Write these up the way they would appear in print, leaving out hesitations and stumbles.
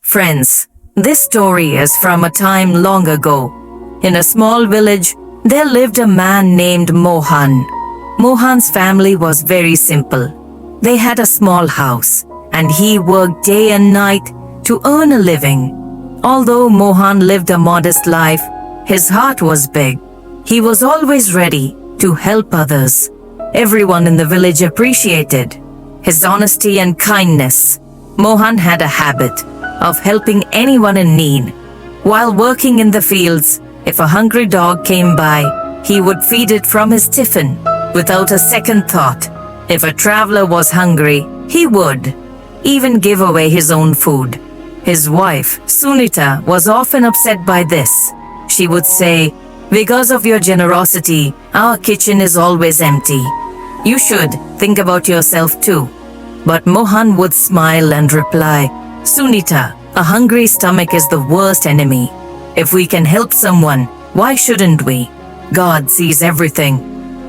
Friends, this story is from a time long ago. In a small village, there lived a man named Mohan. Mohan's family was very simple. They had a small house, and he worked day and night to earn a living. Although Mohan lived a modest life, his heart was big. He was always ready to help others. Everyone in the village appreciated his honesty and kindness. Mohan had a habit of helping anyone in need. While working in the fields, if a hungry dog came by, he would feed it from his tiffin without a second thought. If a traveler was hungry, he would even give away his own food. His wife, Sunita, was often upset by this. She would say, "Because of your generosity, our kitchen is always empty. You should think about yourself too." But Mohan would smile and reply, "Sunita, a hungry stomach is the worst enemy. If we can help someone, why shouldn't we? God sees everything."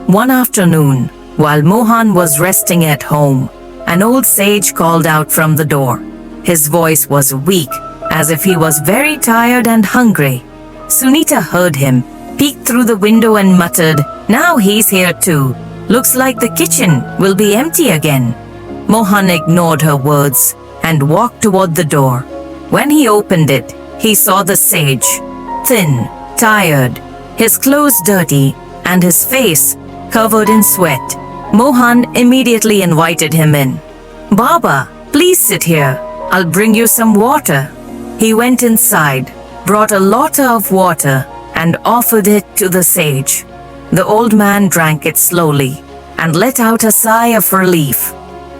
One afternoon, while Mohan was resting at home, an old sage called out from the door. His voice was weak, as if he was very tired and hungry. Sunita heard him, peeked through the window and muttered, "Now he's here too. Looks like the kitchen will be empty again." Mohan ignored her words and walked toward the door. When he opened it, he saw the sage, thin, tired, his clothes dirty, and his face covered in sweat. Mohan immediately invited him in. "Baba, please sit here. I'll bring you some water." He went inside, brought a lot of water, and offered it to the sage. The old man drank it slowly and let out a sigh of relief.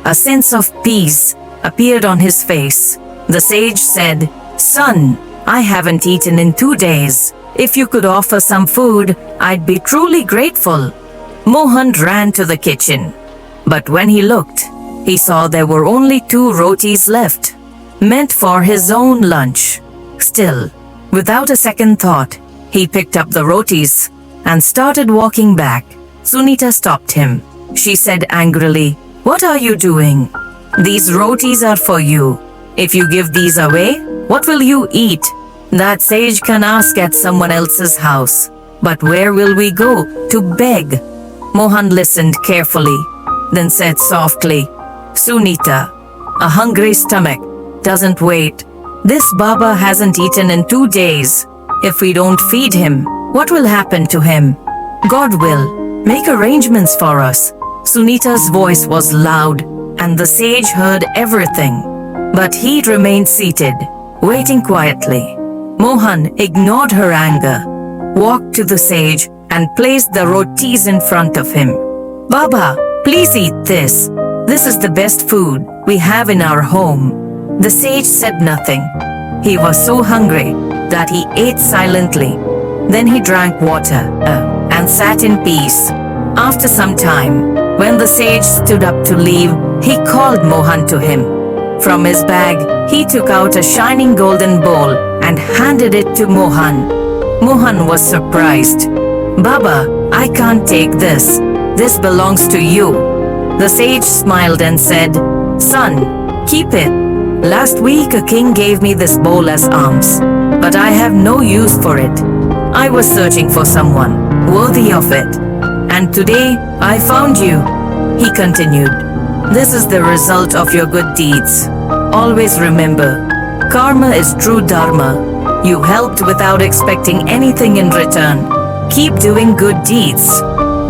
A sense of peace appeared on his face. The sage said, "Son, I haven't eaten in 2 days. If you could offer some food, I'd be truly grateful." Mohan ran to the kitchen. But when he looked, he saw there were only 2 rotis left, meant for his own lunch. Still, without a second thought, he picked up the rotis and started walking back. Sunita stopped him. She said angrily, "What are you doing? These rotis are for you. If you give these away, what will you eat? That sage can ask at someone else's house. But where will we go to beg?" Mohan listened carefully, then said softly, "Sunita, a hungry stomach doesn't wait. This Baba hasn't eaten in 2 days. If we don't feed him, what will happen to him? God will make arrangements for us." Sunita's voice was loud, and the sage heard everything. But he remained seated, waiting quietly. Mohan ignored her anger, walked to the sage, and placed the rotis in front of him. "Baba, please eat this. This is the best food we have in our home." The sage said nothing. He was so hungry that he ate silently. Then he drank water and sat in peace. After some time, when the sage stood up to leave, he called Mohan to him. From his bag, he took out a shining golden bowl and handed it to Mohan. Mohan was surprised. "Baba, I can't take this. This belongs to you." The sage smiled and said, "Son, keep it. Last week a king gave me this bowl as alms, but I have no use for it. I was searching for someone worthy of it. And today I found you," he continued. "This is the result of your good deeds. Always remember, karma is true dharma. You helped without expecting anything in return. Keep doing good deeds.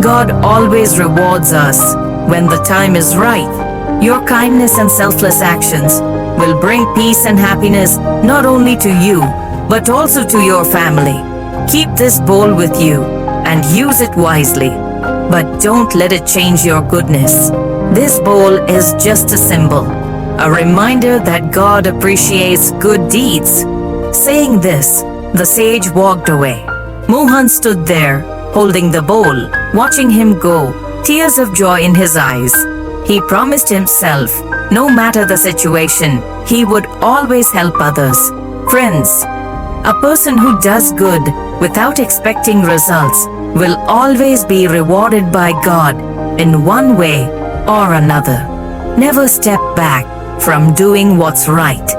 God always rewards us when the time is right. Your kindness and selfless actions will bring peace and happiness not only to you, but also to your family. Keep this bowl with you and use it wisely. But don't let it change your goodness. This bowl is just a symbol, a reminder that God appreciates good deeds." Saying this, the sage walked away. Mohan stood there, holding the bowl, watching him go, tears of joy in his eyes. He promised himself, no matter the situation, he would always help others. Friends, a person who does good without expecting results will always be rewarded by God in one way or another. Never step back from doing what's right.